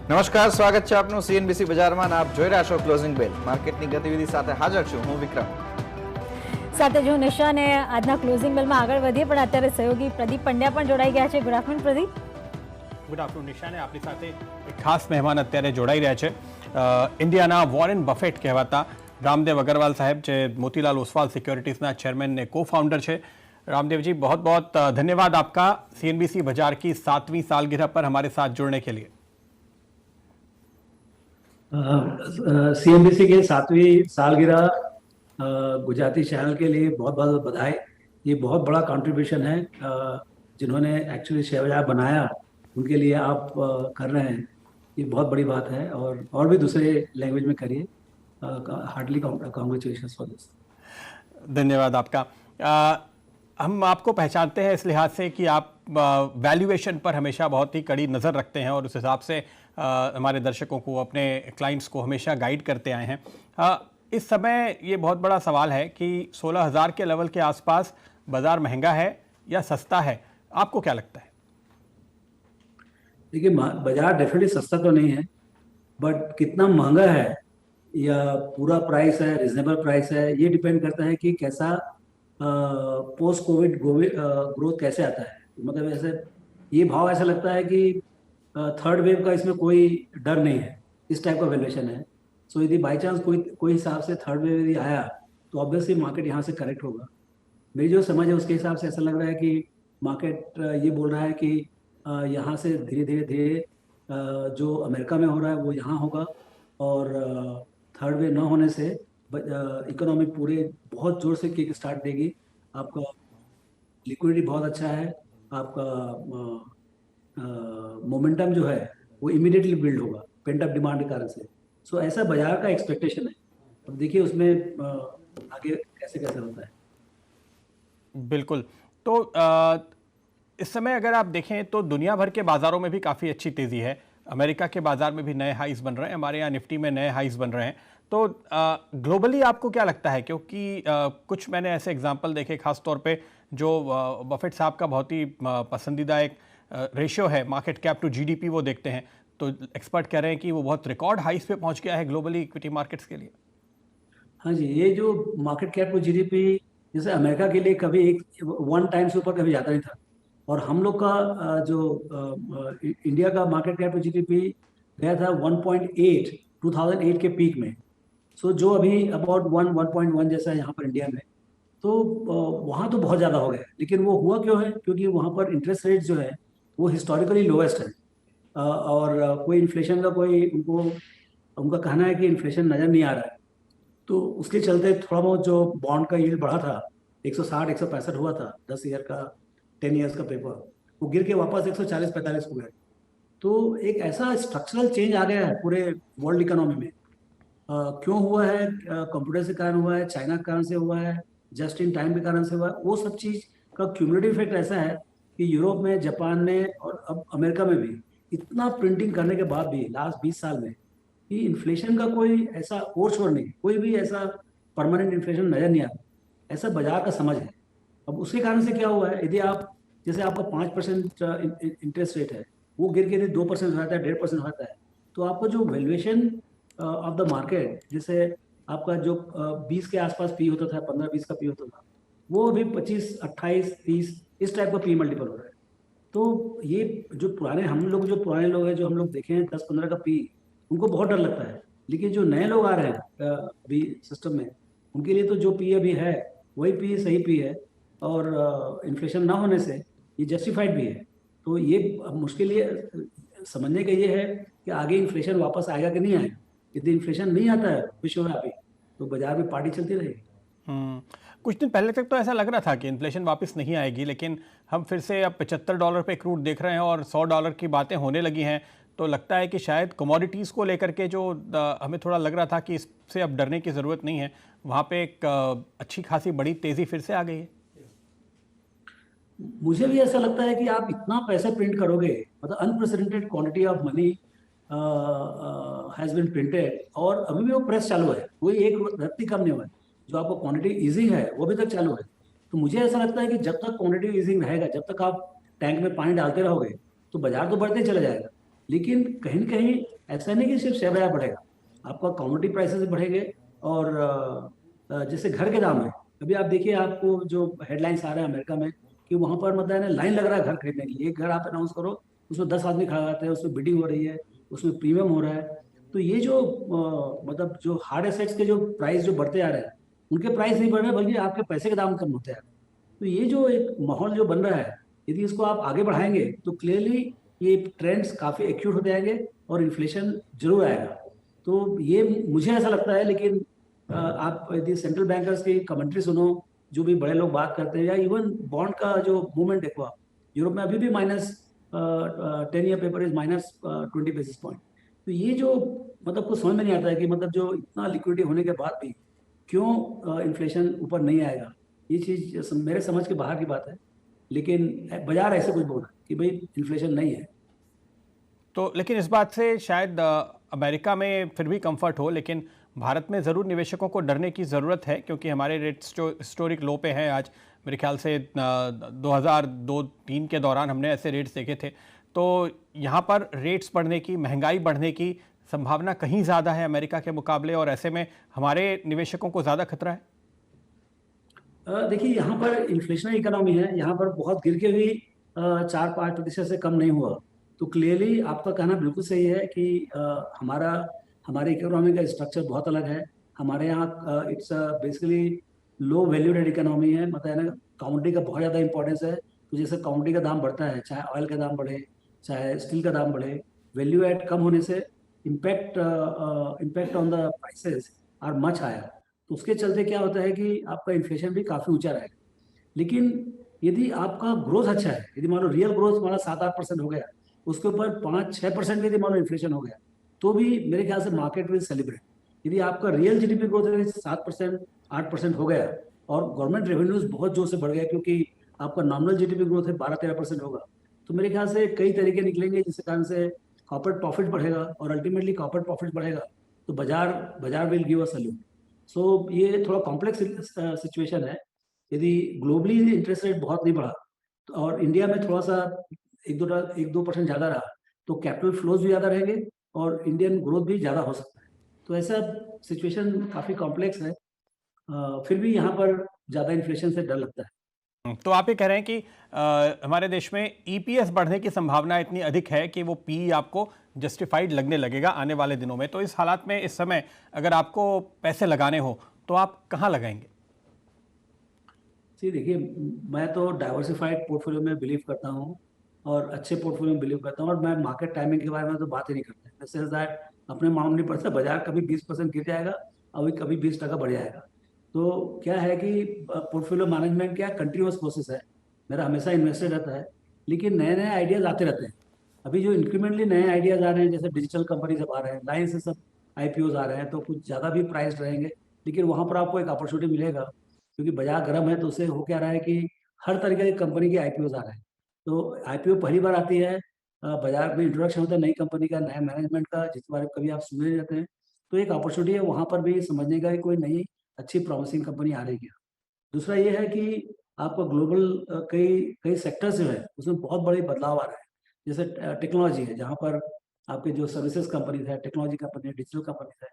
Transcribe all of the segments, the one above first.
નમસ્કાર, સ્વાગત છે આપનું સીએનબીસી બજારમાં અને આપ જોઈ રહ્યા છો ક્લોઝિંગ બેલ. માર્કેટની ગતિવિધિ સાથે હાજર છું હું વિક્રમ. સાથે જો નિશા અને આજના ક્લોઝિંગ બેલમાં આગળ વધીએ પણ અત્યારે સહયોગી પ્રદીપ પંડ્યા પણ જોડાઈ ગયા છે. Good afternoon Pradeep. Good afternoon નિશાને. આપણી સાથે એક ખાસ મહેમાન અત્યારે જોડાઈ રહ્યા છે. ઇન્ડિયાના વોરેન બફેટ કહેવાતા रामदेव अग्रवाल साहब जो मोतीलाल ओसवाल सिक्योरिटीज़ चेयरमैन ने को फाउंडर है. रामदेव जी, बहुत बहुत धन्यवाद आपका सीएनबीसी बाजार की 7वीं सालगिरह पर हमारे साथ जुड़ने के लिए. सीएनबीसी के 7वीं सालगिरह गुजराती चैनल के लिए बहुत बहुत बधाई. ये बहुत बड़ा कंट्रीब्यूशन है. जिन्होंने एक्चुअली शेयर बाजार बनाया उनके लिए आप कर रहे हैं, ये बहुत बड़ी बात है. और भी दूसरे लैंग्वेज में करिए. Hardly congratulations for this. धन्यवाद आपका. हम आपको पहचानते हैं इस लिहाज से कि आप वैल्यूएशन पर हमेशा बहुत ही कड़ी नज़र रखते हैं और उस हिसाब से हमारे दर्शकों को, अपने क्लाइंट्स को हमेशा गाइड करते आए हैं. इस समय ये बहुत बड़ा सवाल है कि 16,000 के लेवल के आसपास बाज़ार महंगा है या सस्ता है, आपको क्या लगता है? देखिए, बाज़ार डेफिनेटली सस्ता तो नहीं है, बट कितना महंगा है या पूरा प्राइस है, रिजनेबल प्राइस है, ये डिपेंड करता है कि कैसा पोस्ट कोविड ग्रोथ कैसे आता है. मतलब ऐसे ये भाव ऐसा लगता है कि थर्ड वेव का इसमें कोई डर नहीं है, इस टाइप का वैल्यूएशन है. सो यदि बाई चांस कोई हिसाब से थर्ड वेव यदि आया तो ऑब्वियसली मार्केट यहाँ से करेक्ट होगा. मेरी जो समझ है उसके हिसाब से ऐसा लग रहा है कि मार्केट ये बोल रहा है कि यहाँ से धीरे धीरे जो अमेरिका में हो रहा है वो यहाँ होगा और थर्ड वेव न होने से इकोनॉमी पूरे बहुत जोर से किक स्टार्ट देगी. आपका लिक्विडिटी बहुत अच्छा है, आपका मोमेंटम जो है वो इमीडिएटली बिल्ड होगा पेंट अप डिमांड के कारण से. सो ऐसा बाजार का एक्सपेक्टेशन है. अब देखिए उसमें आगे कैसे कैसे होता है. बिल्कुल. तो इस समय अगर आप देखें तो दुनिया भर के बाज़ारों में भी काफ़ी अच्छी तेज़ी है. अमेरिका के बाज़ार में भी नए हाइज बन रहे हैं, हमारे यहाँ निफ्टी में नए हाइज बन रहे हैं. तो ग्लोबली आपको क्या लगता है, क्योंकि कुछ मैंने ऐसे एग्जांपल देखे, खास तौर पे जो बफेट साहब का बहुत ही पसंदीदा एक रेशियो है मार्केट कैप टू जीडीपी, वो देखते हैं तो एक्सपर्ट कह रहे हैं कि वो बहुत रिकॉर्ड हाइज पे पहुंच गया है ग्लोबली इक्विटी मार्केट्स के लिए. हाँ जी, ये जो मार्केट कैप टू जीडीपी जैसे अमेरिका के लिए कभी 1 टाइम से ऊपर कभी जाता नहीं था, और हम लोग का जो इंडिया का मार्केट कैप टू जीडीपी गया था 1.8 2008 के पीक में. सो जो अभी अबाउट 1.1 जैसा है यहाँ पर इंडिया में, तो वहाँ तो बहुत ज़्यादा हो गया. लेकिन वो हुआ क्यों है? क्योंकि वहाँ पर इंटरेस्ट रेट जो है वो हिस्टोरिकली लोवेस्ट है और कोई इन्फ्लेशन का उनका कहना है कि इन्फ्लेशन नज़र नहीं आ रहा है. तो उसके चलते थोड़ा बहुत जो बॉन्ड का यील्ड बढ़ा था 160-165 हुआ था 10 ईयर का 10 ईयर्स का पेपर, वो गिर के वापस 140-45 हो गया. तो एक ऐसा स्ट्रक्चरल चेंज आ गया है पूरे वर्ल्ड इकोनॉमी में. क्यों हुआ है? कंप्यूटर से कारण हुआ है, चाइना के कारण से हुआ है, जस्ट इन टाइम के कारण से हुआ है. वो सब चीज़ का क्यूमुलेटिव इफेक्ट ऐसा है कि यूरोप में, जापान में और अब अमेरिका में भी इतना प्रिंटिंग करने के बाद भी लास्ट 20 साल में कि इन्फ्लेशन का कोई ऐसा और शोर नहीं, कोई भी ऐसा परमानेंट इन्फ्लेशन नज़र नहीं आता. ऐसा बाजार का समझ है. अब उसके कारण से क्या हुआ है, यदि आप जैसे आपका 5% इंटरेस्ट रेट है, वो गिर के 2% हो जाता है, 1.5% हो जाता है, तो आपको जो वैल्यूएशन ऑफ द मार्केट, जैसे आपका जो 20 के आसपास पी होता था, 15-20 का पी होता था, वो अभी 25, 28, 30 इस टाइप का पी मल्टीपल हो रहा है. तो ये जो पुराने लोग हैं, जो हम लोग देखे हैं 10-15 का पी, उनको बहुत डर लगता है. लेकिन जो नए लोग आ रहे हैं अभी सिस्टम में, उनके लिए तो जो पी अभी है वही पी सही पी है और इन्फ्लेशन ना होने से ये जस्टिफाइड भी है. तो ये मुश्किल ये समझने का ये है कि आगे इन्फ्लेशन वापस आएगा कि नहीं आएगा. यदि इन्फ्लेशन नहीं आता है विश्वव्यापी, तो बाजार में पार्टी चलती रहेगी. कुछ दिन पहले तक तो ऐसा लग रहा था कि इन्फ्लेशन वापस नहीं आएगी, लेकिन हम फिर से अब $75 पे क्रूड देख रहे हैं और $100 की बातें होने लगी हैं. तो लगता है कि शायद कमोडिटीज़ को लेकर के जो हमें थोड़ा लग रहा था कि इससे अब डरने की ज़रूरत नहीं है, वहाँ पे एक अच्छी खासी बड़ी तेज़ी फिर से आ गई है. मुझे भी ऐसा लगता है कि आप इतना पैसा प्रिंट करोगे, मतलब unprecedented quantity of money has been printed, और अभी भी वो प्रेस चालू है, कोई एक व्यक्ति कम नहीं हुआ है. जो आपको क्वांटिटी ईजिंग है वो अभी तक चालू है. तो मुझे ऐसा लगता है कि जब तक क्वांटिटी ईजिंग रहेगा, जब तक आप टैंक में पानी डालते रहोगे, तो बाजार तो बढ़ते चला जाएगा. लेकिन कहीं न कहीं ऐसा नहीं कि सिर्फ शेयर बाजार बढ़ेगा, आपका कमोडिटी प्राइसेस बढ़ेंगे और जैसे घर के दाम है, अभी आप देखिए, आपको जो हेडलाइंस आ रहे हैं अमेरिका में कि वहां पर मतलब है ना लाइन लग रहा है घर खरीदने के लिए। एक घर आप अनाउंस करो, उसमें 10 आदमी खड़ा रहते हैं, उसमें बिडिंग हो रही है, उसमें प्रीमियम हो रहा है। तो ये जो मतलब जो हार्ड एसेट्स के जो प्राइस जो बढ़ते आ रहे हैं, उनके प्राइस नहीं बढ़ रहे बल्कि आपके पैसे के दाम कम होते हैं। तो ये जो एक माहौल जो बन रहा है, यदि इसको आप आगे बढ़ाएंगे तो क्लियरली ये ट्रेंड्स काफी एक्यूट होते जाएंगे और इन्फ्लेशन जरूर आएगा। तो ये मुझे ऐसा लगता है। लेकिन आप यदि सेंट्रल बैंकर्स की कमेंट्री सुनो, जो भी बड़े लोग बात करते हैं, या इवन बॉन्ड का जो मूवमेंट देखो आप, यूरोप में अभी भी minus 10 year paper is -20 basis point. तो ये जो मतलब कुछ समझ में नहीं आता है कि मतलब जो इतना लिक्विडिटी होने के बाद भी क्यों इन्फ्लेशन ऊपर नहीं आएगा। ये चीज मेरे समझ के बाहर की बात है। लेकिन बाजार ऐसे कुछ बोल रहा है कि भाई इन्फ्लेशन नहीं है। तो लेकिन इस बात से शायद अमेरिका में फिर भी कंफर्ट हो, लेकिन भारत में ज़रूर निवेशकों को डरने की ज़रूरत है, क्योंकि हमारे रेट्स जो हिस्टोरिक लो पे हैं आज। मेरे ख्याल से 2002-03 के दौरान हमने ऐसे रेट्स देखे थे। तो यहाँ पर रेट्स बढ़ने की, महंगाई बढ़ने की संभावना कहीं ज़्यादा है अमेरिका के मुकाबले, और ऐसे में हमारे निवेशकों को ज़्यादा खतरा है। देखिए, यहाँ पर इन्फ्लेशनरी इकोनॉमी है, यहाँ पर बहुत गिर के भी 4-5% से कम नहीं हुआ। तो क्लियरली आपका कहना बिल्कुल सही है कि हमारे इकोनॉमी का स्ट्रक्चर बहुत अलग है। हमारे यहाँ इट्स बेसिकली लो वैल्यूडेड इकोनॉमी है, मतलब है ना, कमोडिटी का बहुत ज़्यादा इंपॉर्टेंस है। तो जैसे कमोडिटी का दाम बढ़ता है, चाहे ऑयल का दाम बढ़े, चाहे स्टील का दाम बढ़े, वैल्यू एड कम होने से impact on the prices are much higher. तो उसके चलते क्या होता है कि आपका इन्फ्लेशन भी काफ़ी ऊंचा रहेगा। लेकिन यदि आपका ग्रोथ अच्छा है, यदि मान लो रियल ग्रोथ हमारा 7-8% हो गया, उसके ऊपर 5-6% यदि मान लो इन्फ्लेशन हो गया, तो भी मेरे ख्याल से मार्केट विल सेलिब्रेट। यदि आपका रियल जीडीपी ग्रोथ 7%, 8% हो गया और गवर्नमेंट रेवेन्यूज बहुत जोर से बढ़ गया, क्योंकि आपका नॉमिनल जीडीपी ग्रोथ है 12-13% होगा, तो मेरे ख्याल से कई तरीके निकलेंगे जिसके कारण से कॉर्पोरेट प्रॉफिट बढ़ेगा, और अल्टीमेटली कॉर्पोरेट प्रॉफिट बढ़ेगा तो बाजार बाजार विल गिव अ सैल्यूट। सो ये थोड़ा कॉम्प्लेक्स सिचुएशन है। यदि ग्लोबली इंटरेस्ट रेट बहुत नहीं बढ़ा और इंडिया में थोड़ा सा 1-2% ज़्यादा रहा, तो कैपिटल फ्लोज भी ज़्यादा रहेंगे और इंडियन ग्रोथ भी ज़्यादा हो सकता है। तो ऐसा सिचुएशन काफ़ी कॉम्प्लेक्स है। फिर भी यहाँ पर ज़्यादा इन्फ्लेशन से डर लगता है। तो आप ये कह रहे हैं कि हमारे देश में ईपीएस बढ़ने की संभावना इतनी अधिक है कि वो पी आपको जस्टिफाइड लगने लगेगा आने वाले दिनों में। तो इस हालात में, इस समय अगर आपको पैसे लगाने हो तो आप कहाँ लगाएंगे? जी देखिए, मैं तो डाइवर्सिफाइड पोर्टफोलियो में बिलीव करता हूँ और अच्छे पोर्टफोलियो में बिलीव करता हूँ, और मैं मार्केट टाइमिंग के बारे में तो बात ही नहीं करता। जैसे दैट अपने मालूम नहीं पड़ता, बाजार कभी 20% गिर जाएगा, अभी कभी 20% बढ़ जाएगा। तो क्या है कि पोर्टफोलियो मैनेजमेंट क्या कंटिन्यूअस प्रोसेस है, मेरा हमेशा इन्वेस्टेड रहता है, लेकिन नए नए आइडियाज आते रहते हैं। अभी जो इंक्रीमेंटली नए आइडियाज आ रहे हैं, जैसे डिजिटल कंपनी सब आ रहे हैं, लाइन से सब आईपीओज आ रहे हैं, तो कुछ ज़्यादा भी प्राइस रहेंगे, लेकिन वहाँ पर आपको एक अपॉर्चुनिटी मिलेगा, क्योंकि बाजार गर्म है। तो उससे हो क्या रहा है कि हर तरीके की कंपनी के आईपीओज आ रहे हैं। तो आईपीओ पहली बार आती है, बाजार में इंट्रोडक्शन होता है नई कंपनी का, नया मैनेजमेंट का, जिसके बारे में कभी आप सुने नहीं रहते हैं। तो एक अपॉर्चुनिटी है वहाँ पर भी समझने का कि कोई नई अच्छी प्रॉमिसिंग कंपनी आ रही है। दूसरा ये है कि आपका ग्लोबल कई कई सेक्टर्स जो है उसमें बहुत बड़े बदलाव आ रहे हैं। जैसे टेक्नोलॉजी है, जहाँ पर आपके जो सर्विसेज कंपनीज है, टेक्नोलॉजी कंपनी है, डिजिटल कंपनीज है,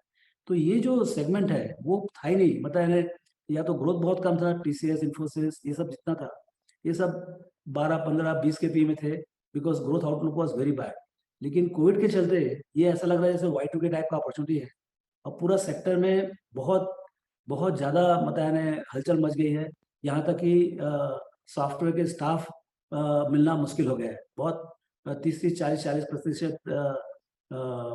तो ये जो सेगमेंट है वो था ही नहीं। मतलब या तो ग्रोथ बहुत कम था, टीसीएस, इन्फोसिस, ये सब जितना था, ये सब 12-15-20 के पी में थे, because growth outlook was very bad. लेकिन कोविड के चलते ये ऐसा लग रहा है जैसे Y2K टाइप का अपॉर्चुनिटी है, और पूरा सेक्टर में बहुत बहुत ज़्यादा मतलब हलचल मच गई है। यहाँ तक कि सॉफ्टवेयर के स्टाफ मिलना मुश्किल हो गया है। बहुत 30-30, 40-40%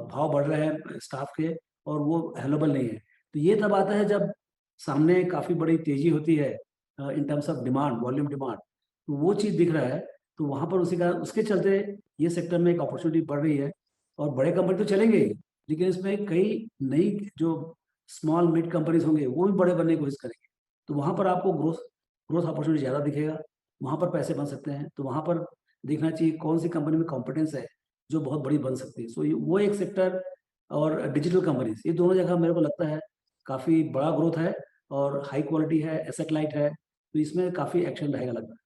भाव बढ़ रहे हैं स्टाफ के, और वो अवेलेबल नहीं है। तो ये तब आता है जब सामने काफ़ी बड़ी तेज़ी होती है in terms of demand, volume demand, तो वो चीज़ दिख रहा है। तो वहाँ पर उसके चलते ये सेक्टर में एक अपॉर्चुनिटी बढ़ रही है, और बड़े कंपनी तो चलेंगे ही, लेकिन इसमें कई नई जो स्मॉल मिड कंपनीज होंगे वो भी बड़े बनने की कोशिश करेंगे। तो वहाँ पर आपको ग्रोथ अपॉर्चुनिटी ज़्यादा दिखेगा, वहाँ पर पैसे बन सकते हैं। तो वहाँ पर देखना चाहिए कौन सी कंपनी में कॉम्पिटेंस है जो बहुत बड़ी बन सकती है। सो वो एक सेक्टर, और डिजिटल कंपनीज, ये दोनों जगह मेरे को लगता है काफ़ी बड़ा ग्रोथ है और हाई क्वालिटी है, एसेट लाइट है, तो इसमें काफ़ी एक्शन रहेगा लगता है।